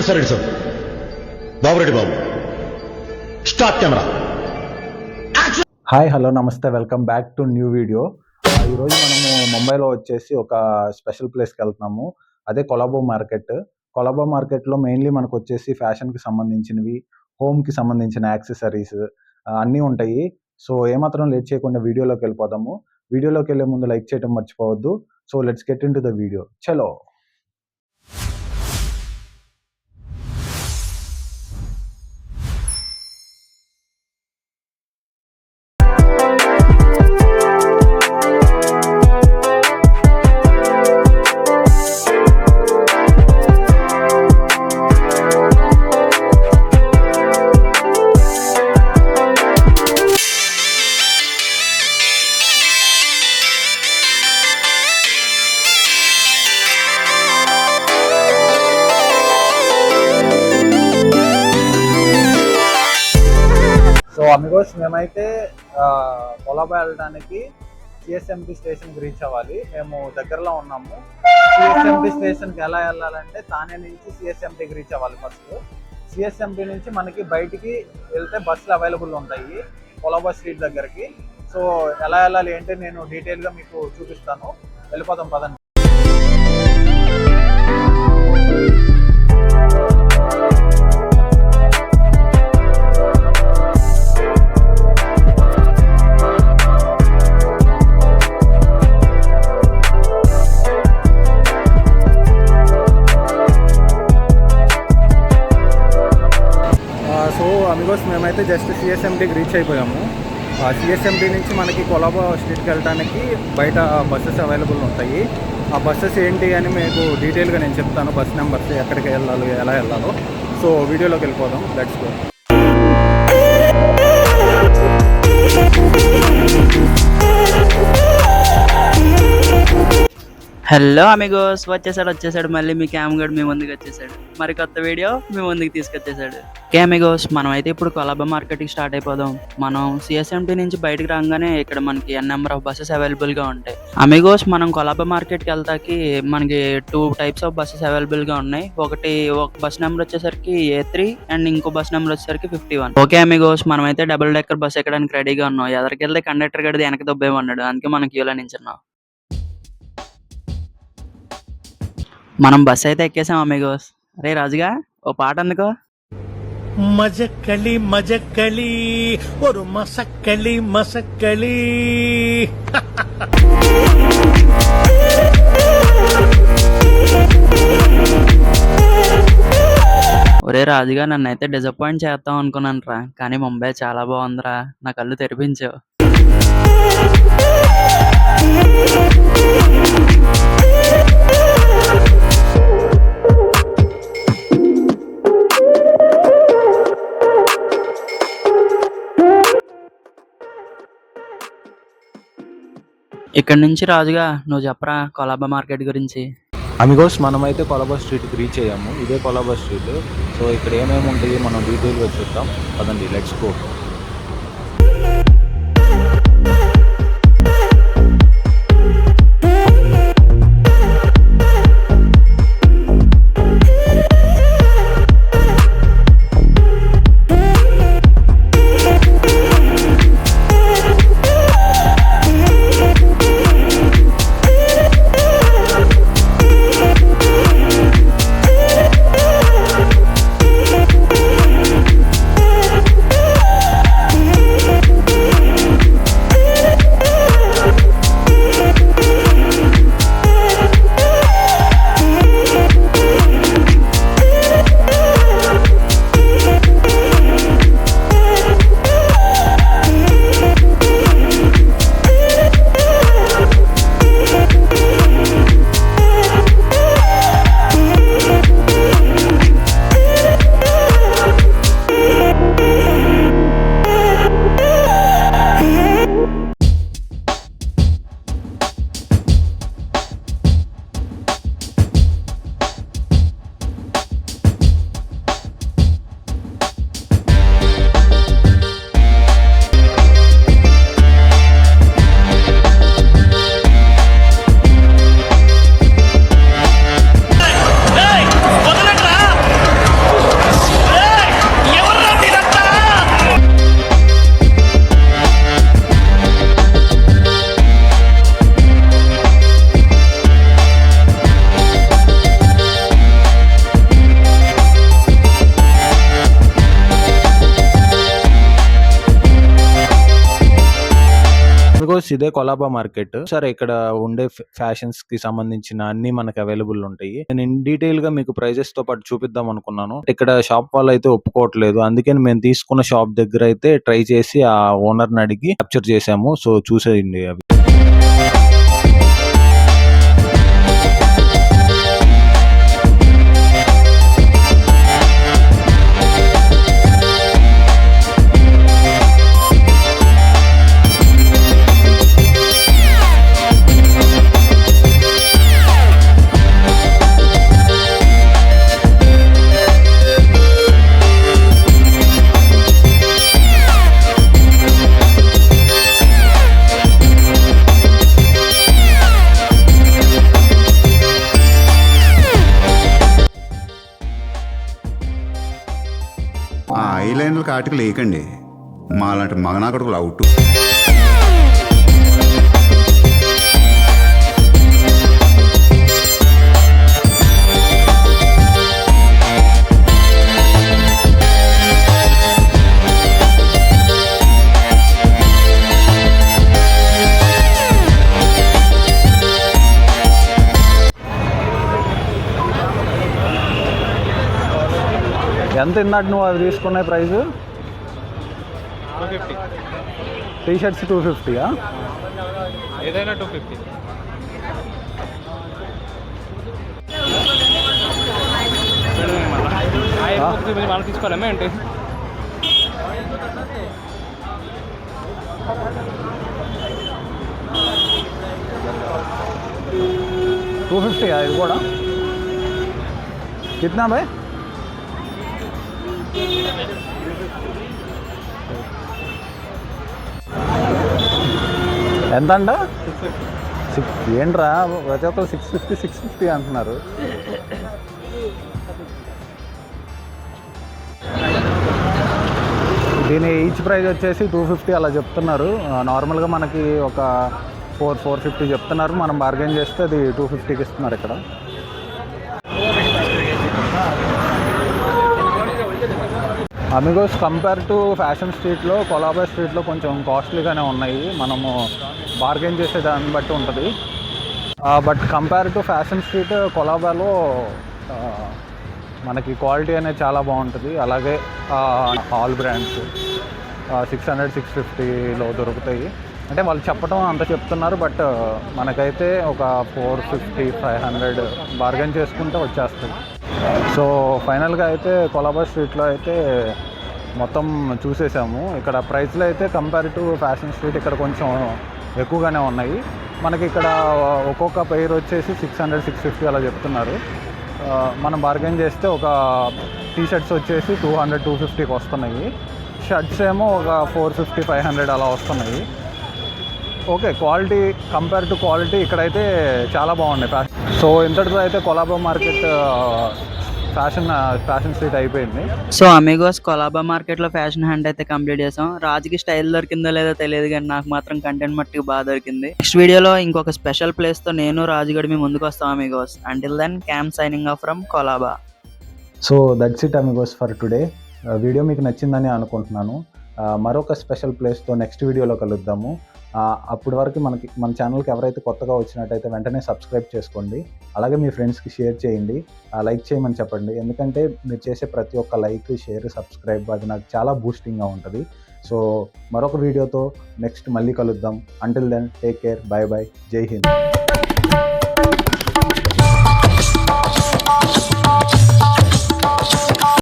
Minutes ready sir. Babureddy Babu, start camera. Hi, hello, నమస్తే, welcome back to new video. ఈరోజు మనము ముంబైలో వచ్చేసి ఒక స్పెషల్ ప్లేస్కి వెళ్తున్నాము. అదే కొలంబో మార్కెట్. కొలంబో మార్కెట్లో మెయిన్లీ మనకు వచ్చేసి ఫ్యాషన్కి సంబంధించినవి, హోమ్కి సంబంధించిన యాక్సెసరీస్ అన్నీ ఉంటాయి. సో ఏమాత్రం లేట్ చేయకుండా వీడియోలోకి వెళ్ళిపోదాము. వీడియోలోకి వెళ్ళే ముందు లైక్ చేయడం మర్చిపోవద్దు. So let's get in to the video. చలో. సో అమిగోస్, మేమైతే కొలంబో వెళ్ళడానికి సిఎస్ఎంటీ స్టేషన్కి రీచ్ అవ్వాలి. మేము దగ్గరలో ఉన్నాము. సిఎస్ఎంటీ స్టేషన్కి ఎలా వెళ్ళాలంటే తానే నుంచి సిఎస్ఎంటీకి రీచ్ అవ్వాలి. ఫస్ట్ సిఎస్ఎంటీ నుంచి మనకి బయటికి వెళ్తే బస్సులు అవైలబుల్ ఉంటాయి కొలంబో స్ట్రీట్ దగ్గరికి. సో ఎలా వెళ్ళాలి ఏంటి నేను డీటెయిల్గా మీకు చూపిస్తాను. వెళ్ళిపోతాం పదండి. అమిగోస్, మేమైతే జస్ట్ సిఎస్ఎంటీకి రీచ్ అయిపోయాము. సిఎస్ఎంటీ నుంచి మనకి కొలంబో స్ట్రీట్కి వెళ్ళడానికి బయట బస్సెస్ అవైలబుల్ ఉంటాయి. ఆ బస్సెస్ ఏంటి అని మీకు డీటెయిల్గా నేను చెప్తాను. బస్ నెంబర్స్, ఎక్కడికి వెళ్ళాలో, ఎలా వెళ్ళాలో. సో వీడియోలోకి వెళ్ళిపోదాం. Let's go. హలో అమిగోస్, వచ్చేసాడు మళ్ళీ మీ క్యామ్ గడ్ మీ ముందుకు వచ్చేసాడు. మరి కొత్త వీడియో మీ ముందుకు తీసుకొచ్చేసాడు. ఓకే అమిగోస్, మనం అయితే ఇప్పుడు కొలంబో మార్కెట్కి స్టార్ట్ అయిపోదాం. మనం సిఎస్ఎంటీ నుంచి బయటకు రాగానే ఇక్కడ మనకి ఎన్ నెంబర్ ఆఫ్ బస్సెస్ అవైలబుల్గా ఉంటాయి. అమిగోస్, మనం కొలంబో మార్కెట్కి వెళ్తాకి మనకి 2 టైప్స్ ఆఫ్ బస్సెస్ అవైలబుల్గా ఉన్నాయి. ఒక బస్ నెంబర్ వచ్చేసరికి A3 అండ్ ఇంకో బస్ నెంబర్ వచ్చేసరికి 51. ఓకే అమిగోస్, మనం అయితే డబుల్ డెక్కర్ బస్ ఎక్కడానికి రెడీగా ఉన్నాం. ఎదరికెళ్తే కండక్టర్ గడిది వెనక దొబ్బేమన్నాడు, అందుకే మనం క్యూలో నించున్నాం. మనం బస్ అయితే ఎక్కేసాం అమిగోస్. రే రాజుగా, ఓ పాట అందుకో. మజక్కలి మజక్కలి ఒక మసక్కలి మసక్కలి. ఒరే రాజుగా, నన్ను అయితే డిసప్పాయింట్ చేస్తాం అనుకున్నాను రా, కానీ ముంబై చాలా బాగుందిరా. నా కళ్ళు తెరిపించావు. ఇక్కడ నుంచి రాజుగా నువ్వు చెప్పరా కొలంబో మార్కెట్ గురించి. అమిగోస్, మనమైతే కొలంబో స్ట్రీట్కి రీచ్ అయ్యాము. ఇదే కొలంబో స్ట్రీట్. సో ఇక్కడ ఏమేమి ఉంటాయి మనం డీటెయిల్గా చూద్దాం. పదండి, లెట్స్ గో. ఇదే కొలాబా మార్కెట్. సరే ఇక్కడ ఉండే ఫ్యాషన్స్ కి సంబంధించిన అన్ని మనకి అవైలబుల్ ఉంటాయి. నేను ఇన్ డీటెయిల్ గా మీకు ప్రైజెస్ తో పాటు చూపిద్దాం అనుకున్నాను. ఇక్కడ షాప్ వాళ్ళు అయితే ఒప్పుకోవట్లేదు. అందుకని మేము తీసుకున్న షాప్ దగ్గర అయితే ట్రై చేసి ఆ ఓనర్ ని అడిగి క్యాప్చర్ చేసాము. సో చూసేయండి అవి. ఆ ఐలైనర్లకు ఆర్టికల్ వేయకండి, మాలాంటి మగనాకడుకులు అవుట్. ఎంత ఇందాక నువ్వు అవి తీసుకున్న ప్రైస్? 250. T shirts 250. ఏదైనా 250. మనం తీసుకోవాలేమో ఏంటి? $250 ఇది కూడా. కిतना భాయ్? ఎంత అంట? ఏంట్రా ప్రతి ఒక్కరు 650 అంటున్నారు. దీని ఈచ్ ప్రైస్ వచ్చేసి 250 అలా చెప్తున్నారు. నార్మల్గా మనకి ఒక 450 చెప్తున్నారు. మనం బార్గెన్ చేస్తే అది 250కి ఇస్తున్నారు ఇక్కడ. అమిగోస్ కంపేర్ టు ఫ్యాషన్ స్ట్రీట్లో, కొలాబా స్ట్రీట్లో కొంచెం కాస్ట్లీగానే ఉన్నాయి. మనము బార్గెన్ చేసే దాన్ని బట్టి ఉంటుంది. But compare to fashion street, కొలాబాలో మనకి క్వాలిటీ అనేది చాలా బాగుంటుంది. అలాగే ఆల్ బ్రాండ్స్ 600-650లో దొరుకుతాయి. అంటే వాళ్ళు చెప్పడం అంత చెప్తున్నారు, బట్ మనకైతే ఒక 450-500 బార్గెన్ చేసుకుంటే వచ్చేస్తుంది. సో ఫైనల్గా అయితే కొలాబా స్ట్రీట్లో అయితే మొత్తం చూసేసాము. ఇక్కడ ప్రైస్లో అయితే కంపేర్ టు ఫ్యాషన్ స్ట్రీట్ ఇక్కడ కొంచెం ఎక్కువగానే ఉన్నాయి. మనకి ఇక్కడ ఒక్కొక్క పెయిర్ వచ్చేసి 600-650 అలా చెప్తున్నారు. మనం బార్గెన్ చేస్తే ఒక టీ షర్ట్స్ వచ్చేసి 200-250కి వస్తున్నాయి. షర్ట్స్ ఏమో ఒక 450-500 అలా వస్తున్నాయి. Okay, quality compare to quality ఇక్కడైతే చాలా బాగున్నాయి. సో ఇంతటితో అయితే కొలాబా మార్కెట్ ఫ్యాషన్ స్ట్రీట్ అయిపోయింది. సో అమిగోస్ కొలాబా మార్కెట్లో ఫ్యాషన్ హంట్ అయితే కంప్లీట్ చేసాం. రాజుకి స్టైల్ దొరికిందో లేదో తెలియదు, కానీ నాకు మాత్రం కంటెంట్ మట్టుకు బాగా దొరికింది. నెక్స్ట్ వీడియోలో ఇంకొక స్పెషల్ ప్లేస్తో నేను రాజుగడి మీ ముందుకు వస్తాం amigos. Until then Cam signing off from Colaba. So that's it amigos for today. Video మీకు నచ్చిందని అనుకుంటున్నాను. మరొక స్పెషల్ ప్లేస్తో నెక్స్ట్ వీడియోలో కలుద్దాము. అప్పటి వరకు మన ఛానల్కి ఎవరైతే కొత్తగా వచ్చినట్టయితే వెంటనే సబ్స్క్రైబ్ చేసుకోండి. అలాగే మీ ఫ్రెండ్స్కి షేర్ చేయండి, లైక్ చేయమని చెప్పండి. ఎందుకంటే మీరు చేసే ప్రతి ఒక్క లైక్, షేర్, సబ్స్క్రైబ్ అది నాకు చాలా బూస్టింగ్గా ఉంటుంది. సో మరొక వీడియోతో నెక్స్ట్ మళ్ళీ కలుద్దాం. Until then take care, bye bye, జై హింద్.